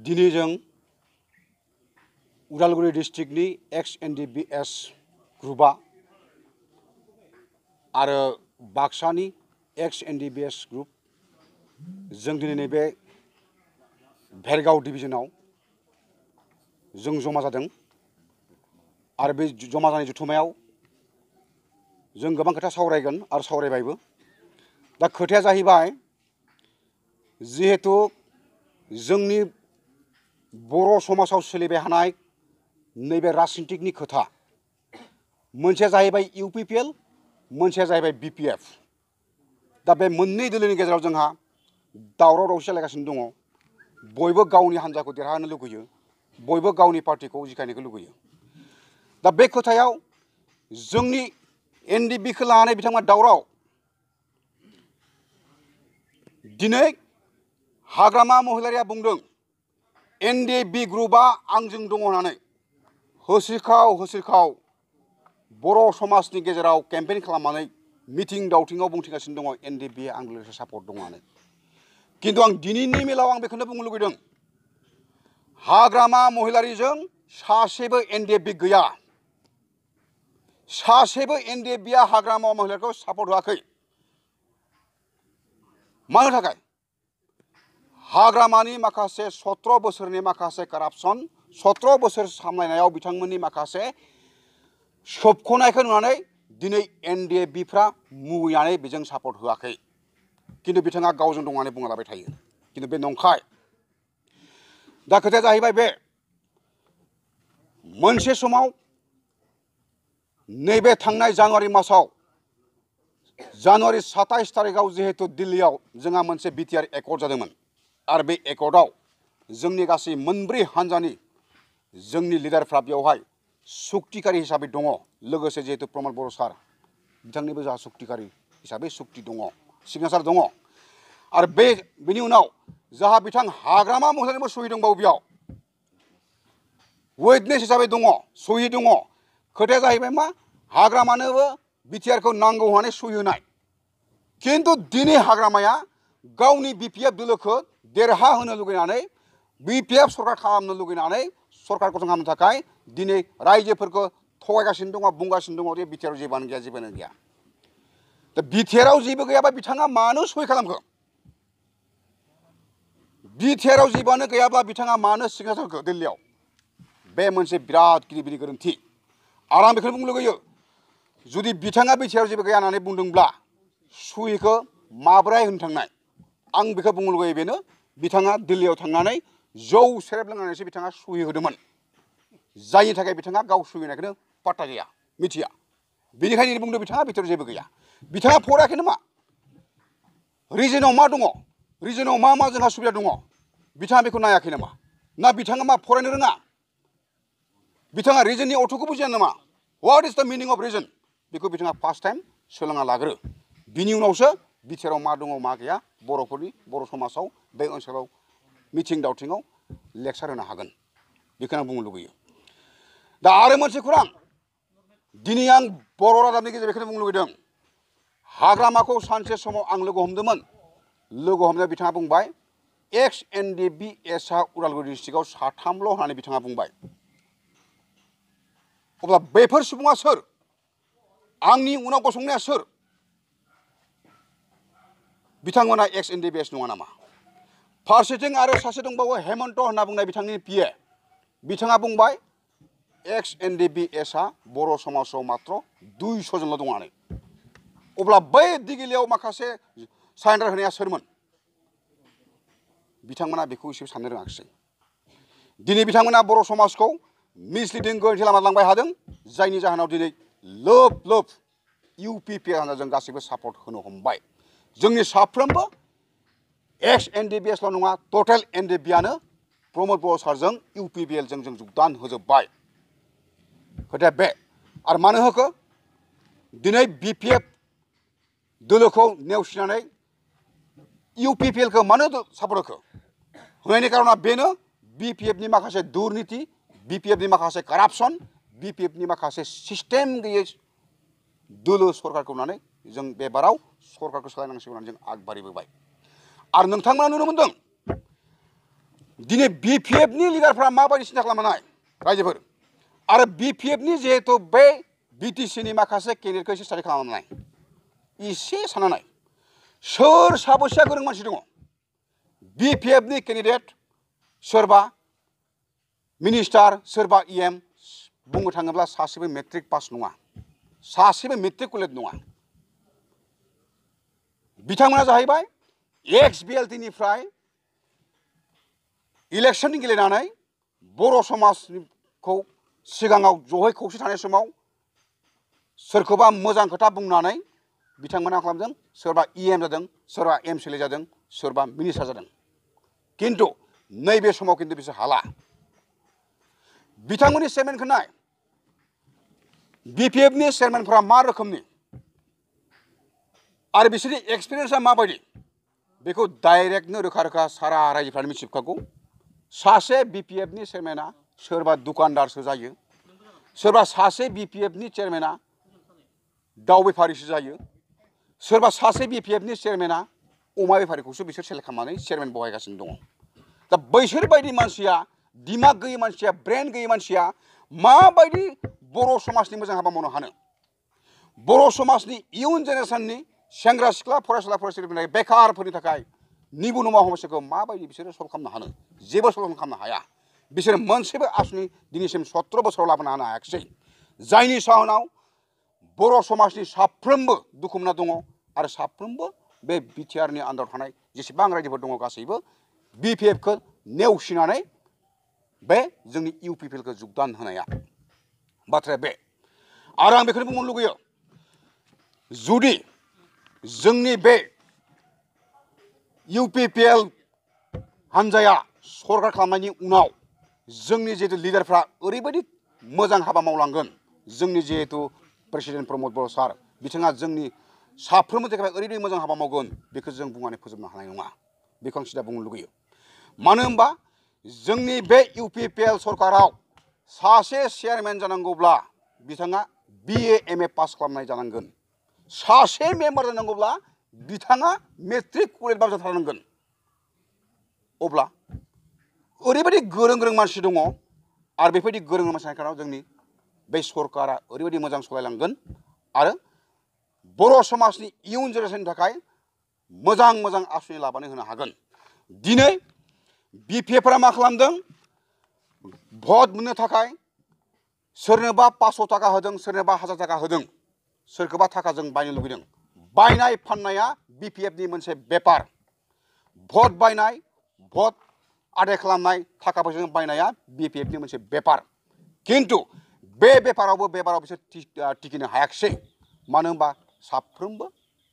दिनै जों उदालगुरि डिस्ट्रिक्टनि एक्स एनडिपिएस ग्रुपआ आरो बाक्सानि एक्स एनडिपिएस ग्रुप जों दिनै नैबे भेरगाव डिभिजनाव जों जमा जादों आरो बे जमा जानाय जथुमायाव जों गोबां खोथा सावरायगोन आरो सावरायबायबो। दा खोथाया जाहैबाय जिहेतु जोंनि बर' समाजाव सोलिबाय थानाय नैबे राजनितिकनि खोथा मोनसेया जाहैबाय इउपिपिएल, मोनसेया जाहैबाय बिपिएफ। दा बे मोननै दोलोनि गेजेराव जोंहा दावराव दावसि जालायगासिनो दङ। बयबो गावनि हान्जाखौ देरहाहोनो लुगैयो, बयबो गावनि पार्टिखौ जिखायनोखौ लुगैयो। दा बे खोथायाव जोंनि एनडिपिखौ लानानै बिथांमोना दावराव। दिनै हाग्रामा महिलारिया बुंदों एनडिपि ग्रुपआ आंजों दङ होननानै होस्रिखाव बर' समाजनि गेजेराव केम्पेइन खालामनानै मिथिं दावथिङाव बुंथिगासिनो दङ एनडिपि आंजों सापर्ट दङ होननानै। किन्तु आं दिनैनि मेलाव आं बेखौनो बुंनो लुगैदों, हाग्रामा महिलारिजों सासेबो एनडिपि गैया। सासेबो एनडिपिआ हाग्रामा महिलारिखौ सापर्ट होआखै। मानो थाखाय? हाग्रामानि माखासे 17 बोसोरनि माखासे कारापसन, 17 बोसोर सामलायनायाव बिथांमोननि माखासे सोबख'नायखौ नुनानै दिनै एनडिएफबिफ्रा मुगैनानै बेजों सापर्ट होआखै। किन्तु बिथाङा गावजों दं होननानै बुंलाबाय थायो। किन्तु बे नंखाय। दा खोथाया जाहैबाय बे मोनसे समाव नैबे थांनाय जानुवारि मासाव जानुवारि 27 तारिखआव जिहेतु दिल्लीयाव जोंहा मोनसे बिटिआर एकर्ड जादोंमोन आरो बे एकर्डआव जोंनि गासै मोनब्रै हान्जानि जोंनि लिडारफ्रा बेवहाय सुक्तिकारि हिसाबै दङ। लोगोसे जिहेतु प्रमद बर' सार बिथांनिबो जोंहा सुक्तिकारि हिसाबै सुक्ति दङ, सिगनेचार दङ। आरो बेनि उनाव जोंहा बिथां हाग्रामा महिलारिनिबो सहि दंबावो बेयाव। उइटनेस हिसाबै दङ, सहि दङ। खोथाया जाहैबाय मा हाग्रामानोबो बिटिआरखौ नांगौ होननानै सहि होनाय। किन्तु दिनै हाग्रामाया गावनि बिपिएफ दोलोखौ देरहाहोनो लुगैनानै बिपिएफ सरकार खालामनो लुगैनानै सरकारखौ खालामनो थाखाय दिनै रायजोफोरखौ थगायगासिनो दङ, बुंगासिनो दङ जे बिटिआरआव जेबोआनो गैया, जेबोआनो गैया। दा बिटिआरआव जेबो गैयाबा बिथाङा मानो सहि खालामखो? बिटिआरआव जेबोआनो गैयाब्ला बिथाङा मानो सिगनेचार होखो दिल्लीयाव? बे मोनसे बिराद गिदिर गोरोन्थि। आरो आं बेखौनो बुंनो लुगैयो, जुदि बिथाङा बिटिआरआव जेबो गैया होननानै बुंदोंब्ला सहिखौ माब्रै होनो थांनाय? आं बेखौ बुंनो लुगैयो बेनो, बिथाङा दिल्लीयाव थांनानै जौ सेरेब लोंनानैसो बिथाङा सहि होदोंमोन। जायनि थाखाय बिथाङा गाव सहि होनायखौनो पात्ता गैया, मिथिया। बेनिखायनो बुंदों बिथाङा बिटिआरआव जेबो गैया। बिथाङा फरायाखै नामा? रिजनाव मा दङ? रिजनाव मा मा जोंहा सुबिदा दङ? बिथाङा बेखौ नायाखै नामा? ना बिथाङा मा फरायनो रोङा? बिथाङा रिजननि अर्थ'खौ बुजिया नामा? व्हाट इज द मिनिं अफ रिजन? बेखौ बिथाङा फार्स्ट टाइम सोलोंना लाग्रो। बिनि उनावसो बिटिआरआव मा दङ मा गैया बर'फोरनि बर' समाजाव बे ओनसोलाव मिथिं दावथिङाव लेक्सार होनो हागोन। बेखौनो आं बुंनो लुगैयो। दा आरो मोनसे खौरां, दिनै आं बर' रादाबनि गेजेरजों बेखौनो बुंनो लुगैदों, हाग्रामाखौ सानसे समाव आं लोगो हमदोंमोन। लोगो हमनायाव बिथाङा बुंबाय एक्स एनडिपिएसआ उदालगुरि डिस्ट्रिक्टआव साथामल' होननानै बिथाङा बुंबाय। अब्ला बेफोर सुबुङा सोर? आंनि उनाव गसंनाया सोर? बिथांमोना एक्स एनडिपिएस नङा नामा? फारसेथिं आरो सासे दंबावो हेमन्त होनना बुंनाय बिथांनि पिए। बिथाङा बुंबाय एक्स एनडिपिएसआ बर' समाजाव मात्र 200 जनल' दं होननानै। अब्ला बै दिगिलियाव माखासे सारेन्डार होनाया सोरमोन? बिथांमोना बेखौ एसे साननो रोङाखिसै। दिनै बिथांमोना बर' समाजखौ मिसलिडिं गोरोन्थि लामा लांबाय थादों, जायनि जाहोनाव दिनै लोब इउपिपिएल हान्जाजों गासैबो सापर्ट होनो हमबाय। जोंनि साफ्रोमबो एक्स एनडिपिएसल' नङा, टटेल एनडिपिआनो प्रमद बर' सारजों इउपिपिएलजों जों जगदान होजोब्बाय। खोथाया बे। आरो मानो होखो? दिनै बिपिएफ दोलोखौ नेवसिनानै इउपिपिएलखौ मानो सापर्ट होखो? होनायनि कारना बेनो, बिपिएफनि माखासे दुर्निति, बिपिएफनि माखासे कारापसन, बिपिएफनि माखासे सिस्टेम गैयै दोलो सरकारखौ नुनानै जों बेबाराव सरकारखौ सालायनांसिगौ होननानै जों आगबारिबोबाय। आरो नोंथांमोना नुनो मोनदों दिनै BPF नि लिडारफ्रा माबायदि सिन्था खालामनाय रायजोफोर आरो BPF नि जिहेतु बे BTC नि माखासे केन्डिडेटखौ एसे स्टाडि खालामनाय एसे साननाय सोर साबैसेया गोरों मानसि दङ BPF नि केन्डिडेट सोरबा मिनिस्टार सोरबा EM बुंनो थाङोब्ला सासेबो मेट्रिक पास नङा सासेबो मेट्रिकुलेट नङा बिथांमोना जाहैबाय एक्स BLT निफ्राय इलेक्शन गेलेनानै बर' समाजखौ सिगाङाव जयै खौसे थानाय समाव सोरखौबा मोजां खोथा बुंनानै बिथांमोना खालामदों सोरबा EM जादों सोरबा MCLA जादों सोरबा मिनिस्टार जादों किन्तु नैबे समाव किन्तु बिसोर हाला बिथांमोननि चेयारमेनखौ नाय BPF नि चेयारमेनफोरा मा रोखोमनि आरो बिसोरनि एक्सपिरियेन्सआ माबायदि बेखौ डाइरेक्टनो रोखा रोखा सारा रायजोफ्रानो मिथिखागौ सासे BPF नि चेयारमेना सोरबा दुकानदारसो जायो सोरबा सासे BPF नि चेयारमेना दाउ बेफारिसो जायो सोरबा सासे BPF नि चेयारमेना अमा बेफारिखौसो बिसोर सेलेक्ट खालामनानै चेयारमेन बहायगासिनो दङ दा बैसोर बायदि मानसिया दिमाग गैयै मानसिया ब्रेन गैयै मानसिया माबायदि बर' समाजनि मोजां हाबा मावनो हानो बर' समाजनि इयुन जेनेरेसननि सेंग्रा सिख्ला फरायसुला फरायसुलिफोरनि बेखारफोरनि थाखाय निबुनुमा समस्याखौ माबायदि बिसोरो सल्भ खालामनो हानो जेबो सल्भ खालामनो हाया बिसोर मोनसेबो आसुनि दिनैसिम 17 बोसोराव लाबोनो हायाखिसै जायनि जाहोनाव बर' समाजनि साफ्रोमबो दुखु मोनना दङ आरो साफ्रोमबो बे BTR नि आन्दाराव थानाय जेसेबां रायजोफोर दङ गासैबो BPF खौ नेवसिनानै बे जोंनि UPPL खौ जुगदान होनाया बाथ्राया बे आरो आं बेखौनो बुंनो लुगैयो जुदि जोंनि बे UPPL हान्जाया सरकार खालामनायनि उनाव जोंनि जिहेतु लिडारफ्रा ओरैबायदि मोजां हाबा मावलांगोन जोंनि जिहेतु प्रेसिडेन्ट प्रमद बर' सार बिथाङा जोंनि साफ्रोमबो थाखाय ओरैबायदि मोजां हाबा मावगोन बेखौ जों बुंनानै फोजोबनो हानाय नङा बेखौ आं सिदा बुंनो लुगैयो मानो होनबा जोंनि बे UPPL सरकाराव सासे चेयारमेन जानांगौब्ला बिथाङा BA MA पास खालामनाय जानांगोन सासे मेम्बार जानांगौब्ला बिथाङा मेट्रिकुलेट जाथारनांगोन अब्ला ओरैबायदि गोरों गोरों मानसि दङ आरो बेबायदि गोरों मानसि थानायखाय जोंनि बे सरकारा ओरैबायदि मोजां सालायलांगोन आरो बर' समाजनि इयुन जेनेरेसननि थाखाय मोजां मोजां आसुनि लाबोनानै होनो हागोन दिनै BPFफोरा मा खालामदों भट मोननो थाखाय सोरनोबा 500 थाखा होदों सोरनोबा 1000 थाखा होदों सोरखौबा थाखाजों बायनो लुबैदों बायनाय फाननाया BPF नि मोनसे बेपार भट बायनाय भट आदाय खालामनाय थाखा फैसाजों बायनाया BPF नि मोनसे बेपार किन्तु बे बेपारावबो बिसोर टिकिनो हायाखिसै मानो होनबा साफ्रोमबो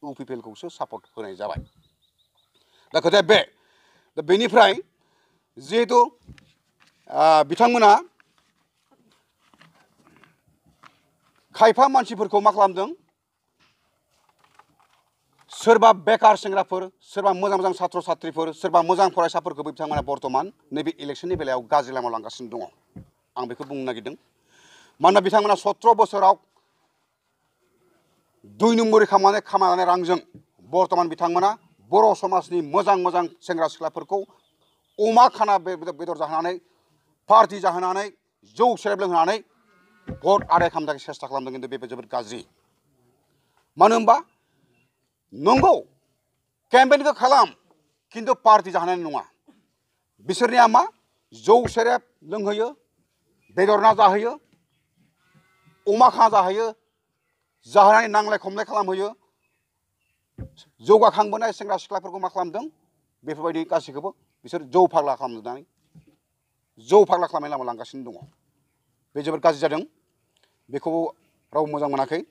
UPPL खौसो सापर्ट होनाय जाबाय दा खोथाया बे दा बेनिफ्राय जिहेतु बिथांमोना खायफा मानसिफोरखौ मा खालामदों सोरबा बेकार सेंग्राफोर सोरबा मोजां मोजां छात्र छात्रीफोर सोरबा मोजां फरायसाफोरखौबो बिथांमोना बर्तमान नैबे इलेक्शननि बेलायाव गाज्रि लामायाव लांगासिनो दङ आं बेखौ बुंनो नागिरदों मानोना बिथांमोना 17 बोसोराव 2 नम्बरि खामायनानै रांजों बर्तमान बिथांमोना बर' समाजनि मोजां मोजां सेंग्रा सिख्लाफोरखौ अमा खाना बेदर जाहोनानै पार्टि जाहोनानै जौ सेरेब लोंहोनानै भट आदाय खालामनो थाखाय सेस्था खालामदों किन्तु बेबो जोबोद गाज्रि मानो होनबा नंगौ केम्पेइनखौ खालाम किन्तु पार्टि जाहोनाय नङा बिसोरनिया मा जौ सेरेब लोंहोयो बेदर ना जाहोयो अमा खाना जाहोयो जाहोनानै नांलाय खमलाय खालामहोयो जौगाखांबोनाय सेंग्रा सिख्लाफोरखौ मा खालामदों बेफोरबायदि गासैखौबो बिसोर जौ फाग्ला खालामनानै लामायाव लांगासिनो दङ बे जोबोद गाज्रि जादों बेखौ रावबो मोजां मोनाखै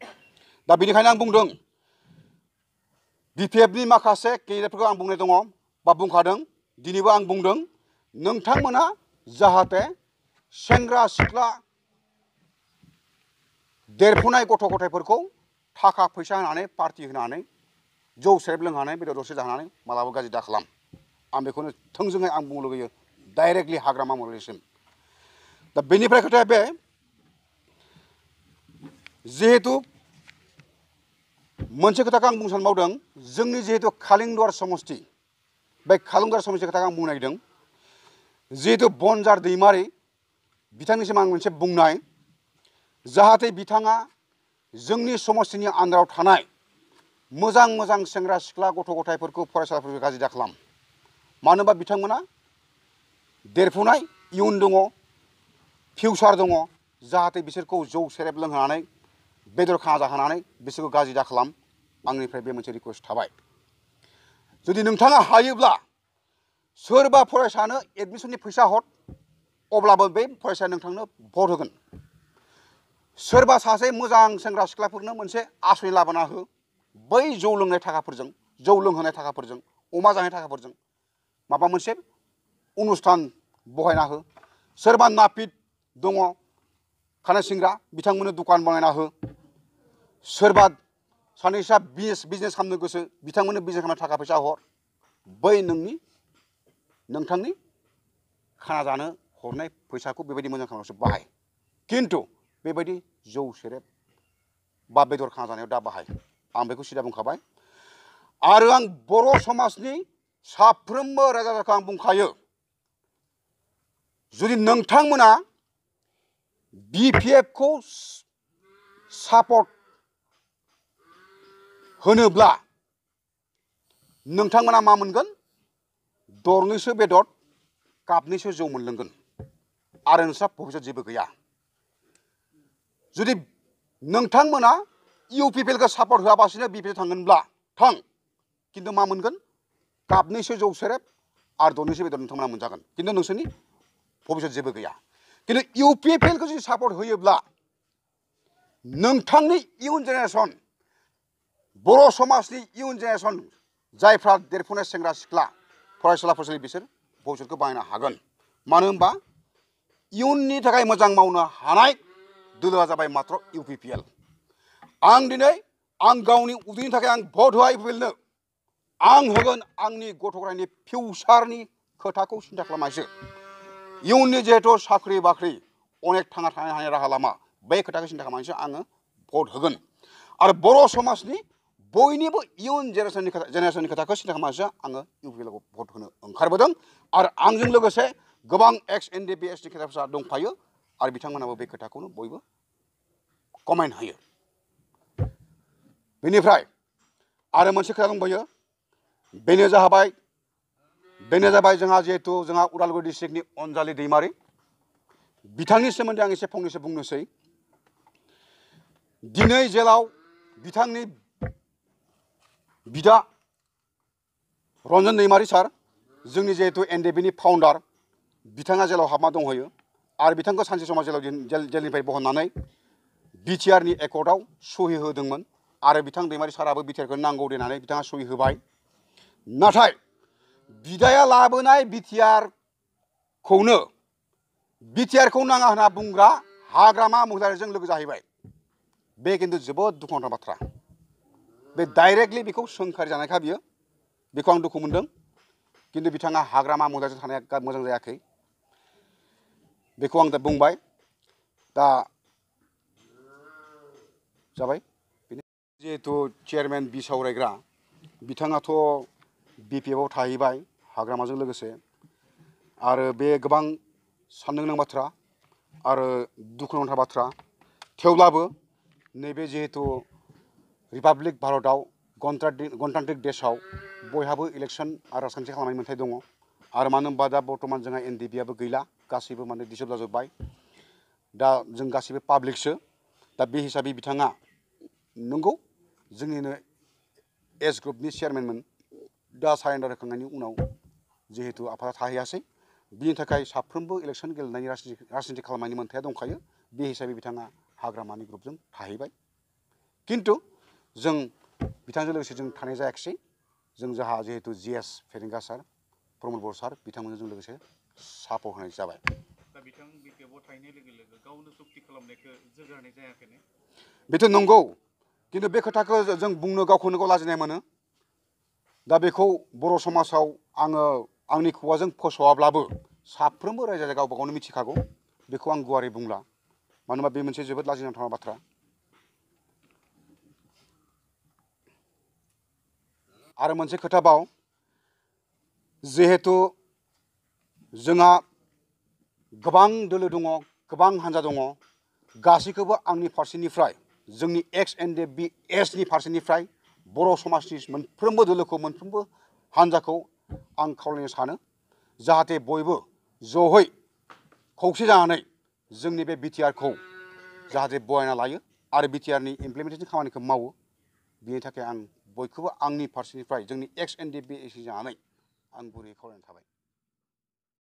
दा बेनिखायनो आं बुंदों BPF नि माखासे केन्डिडेटफोरखौ आं बुंनाय दङ बा बुंखादों दिनैबो आं बुंदों नोंथांमोना जाहाथे सेंग्रा सिख्ला देरफुनाय गथ' गथायफोरखौ थाखा फैसा होनानै पार्टि होनानै जौ सेरेब लोंहोनानै बेदर दरसे जाहोनानै मालाबा गाज्रि दाखालाम आं बेखौनो थोंजोङै आं बुंनो लुगैयो डाइरेक्टलि हाग्रामा मुरलिसिम दा बेनिफ्राय खोथाया बे जिहेतु मोनसे खोथाखौ आं बुंनो सानबावदों जोंनि जिहेतु खालिंदुवार समष्टि बे खालिंदुवार समष्टि खोथाखौ आं बुंनो नागिरदों जिहेतु बनजार दैमारि बिथांनिसिम आं मोनसे बुंनाय जाहाथे बिथाङा जोंनि समस्तिनि आन्दाराव थानाय मोजां मोजां सेंग्रा सिख्ला गथ' गथायफोरखौ फरायसालिफोरखौ गाज्रि दाखालाम मानो होनबा बिथांमोना देरफुनाय इयुन दङ फिउचार दङ जाहाथे बिसोरखौ जौ सेरेब लोंहोनानै बेदर खाना जाहोनानै बिसोरखौ गाज्रि दाखालाम आंनिफ्राय बे मोनसे रिकुवेस्ट थाबाय जुदि नोंथाङा हायोब्ला सोरबा फरायसानो एडमिसननि फैसा हर अब्लाबो बे फरायसाया नोंथांनो भट होगोन सोरबा सासे मोजां सेंग्रा सिख्लाफोरनो मोनसे आसनि लाबोना हो बै जौ लोंनाय थाखाफोरजों जौ लोंहोनाय थाखाफोरजों अमा जानाय थाखाफोरजों माबा मोनसे अनुस्थान बहायना हो सोरबा नापित दङ खानाय सिंग्रा बिथांमोननो दुकान बानायना हो सोरबा सानैसा बिजनेस खालामनो गोसो बिथांमोननो बिजनेस खालामनो थाखा फैसा हर बै नोंथांनि खाना जानो हरनाय फैसाखौ बेबायदि मोजां खामानियावसो बाहाय किन्तु बेबायदि जौ सेरेब बा बेदर खाना जानायाव दा बाहाय आं बेखौ सिदा बुंखाबाय आरो आं बर' समाजनि साफ्रोमबो रायजो राजाखौ आं बुंखायो जुदि नोंथांमोना BPF खौ सापर्ट होनोब्ला नोंथांमोना मा मोनगोन दरनैसो बेदर कापनैसो जौ मोनलोंगोन आरो नोंस्रा भबिष्यत जेबो गैया जुदि नोंथांमोना UPPL खौ सापर्ट होआबासिनो BPF थांगोनब्ला थां किन्तु मा मोनगोन कापनैसो जौ सेरेब आरो दरनैसो बेदर नोंथांमोना मोनजागोन किन्तु नोंसोरनि भबिष्यत जेबो गैया किन्तु UPPL खौ जुदि सापर्ट होयोब्ला नोंथांनि इयुन जेनेरेसन बर' समाजनि इयुन जेनेरेसन जायफ्रा देरफुनाय सेंग्रा सिख्ला फरायसुला फरायसुलि बिसोर भबिष्यतखौ बानायनो हागोन मानो होनबा इयुननि थाखाय मोजां मावनो हानाय दोलोआ जाबाय मात्र UPPL आं दिनै आं गावनि उदैनि थाखाय आं भट होआ UPPL नो आं होगोन आंनि गथ' गथायनि फिउचारनि खोथाखौ सिन्था खालामनानैसो इयुननि जिहेतु साख्रि बाख्रि अनेक थांना थानो हानाय राहा लामा बे खोथाखौ सिन्था खालामनानैसो आङो भट होगोन आरो बर' समाजनि बयनिबो इयुन जेनेरेसननि खोथाखौ सिन्था खालामनानैसो आङो UPPL खौ भट होनो ओंखारबोदों आरो आंजों लोगोसे गोबां एक्स NDBS नि खोथाफोरा दंफायो आरो बिथांमोनाबो बे खोथाखौनो बयबो कमेन्ट होयो बेनिफ्राय आरो मोनसे खोथा दंबायो बेनो जाबाय जोंहा जिहेतु जोंहा उदालगुरि डिस्ट्रिक्टनि अनजालि दैमारि बिथांनि सोमोन्दै आं एसे फंनैसो बुंनोसै दिनै जेलाव बिथांनि बिदा रन्जन दैमारि सार जोंनि जिहेतु NDB नि फाउन्डार बिथाङा जेलाव हाबना दंहैयो आरो बिथांखौ सानसे समाव जेलनिफ्राय बहननानै BTR नि एकर्डआव सहि होदोंमोन आरो बिथां दैमारि साराबो BTR खौ नांगौ देनानै बिथाङा सहि होबाय नाथाय बिदाया लाबोनाय BTR खौ नाङा होनना बुंग्रा हाग्रामा महिलारिजों लोगो जाहैबाय बे किन्तु जोबोद दुखुनांथाव बाथ्रा बे डाइरेक्टलि बेखौ सोंखारि जानायखा बियो बेखौ आं दुखु मोनदों किन्तु बिथाङा हाग्रामा महिलारिजों थानाया मोजां जायाखै बेखौ आं दा बुंबाय दा जाबाय जिहेतु चेयारमेन बिसावरायग्रा बिथाङाथ' BPF आव थाहैबाय हाग्रामाजों लोगोसे आरो बे गोबां साननो गोनां बाथ्रा आरो दुखुनांथाव बाथ्रा थेवब्लाबो नैबे जिहेतु रिपाब्लिक भारतआव गणतान्त्रिक देशआव बयहाबो इलेक्सन आरो राजखान्थि खालामनायनि मोन्थाय दङ आरो मानो होनबा दा बर्तमान जोंहा NDB आबो गैला गासैबो माने डिसल्भ जाजोब्बाय दा जों गासैबो पाब्लिकसो दा बे हिसाबै बिथाङा नंगौ जोंनिनो एज ग्रुपनि चेयारमेनमोन दा सारेन्डार होखांनायनि उनाव जिहेतु आफादा थाहैयासै बिनि थाखाय साफ्रोमबो इलेक्सन गेलेनायनि राजनिति खालामनायनि मोन्थाया दंखायो बे हिसाबै बिथाङा हाग्रामानि ग्रुपजों थाहैबाय किन्तु जों बिथांजों लोगोसे जों थानाय जायाखिसै जों जोंहा जिहेतु GS फेरेंगा सार प्रमद बर सार बिथांमोनजों जों लोगोसे सापर्ट होनाय जाबाय दा बिथां BPF आव थाहैनाय लोगो लोगो गावनो जुक्ति खालामनायखौ जोगारनाय जायाखैनो बेथ' नंगौ किन्तु बे खोथाखौ जों बुंनो गावखौनो गाव लाजिनाय मोनो दा बेखौ बर' समाजाव आङो आंनि खुगाजों फोसावाब्लाबो साफ्रोमबो रायजो राजा गावबा गावनो मिथिखागौ बेखौ आं गुवारै बुंला मानो होनबा बे मोनसे जोबोद लाजिनांथाव बाथ्रा आरो मोनसे खोथाबाव जिहेतु जोंहा गोबां दोलो दङ, गोबां हान्जा दङ, गासैखौबो आंनि फारसेनिफ्राय जोंनि XNDP-S नि फारसेनिफ्राय बर' समाजनि मोनफ्रोमबो दोलोखौ मोनफ्रोमबो हान्जाखौ आं खावलायनो सानो जाहाथे बयबो जयै खौसे जानानै जोंनि बे बिटिआरखौ जाहाथे बरायना लायो आरो बिटिआरनि इमप्लिमेन्टेसन खामानिखौ मावो। बेनि थाखाय आं बयखौबो आंनि फारसेनिफ्राय जोंनि XNDP-S जानानै आं गुरैयै खावलायनाय थाबाय।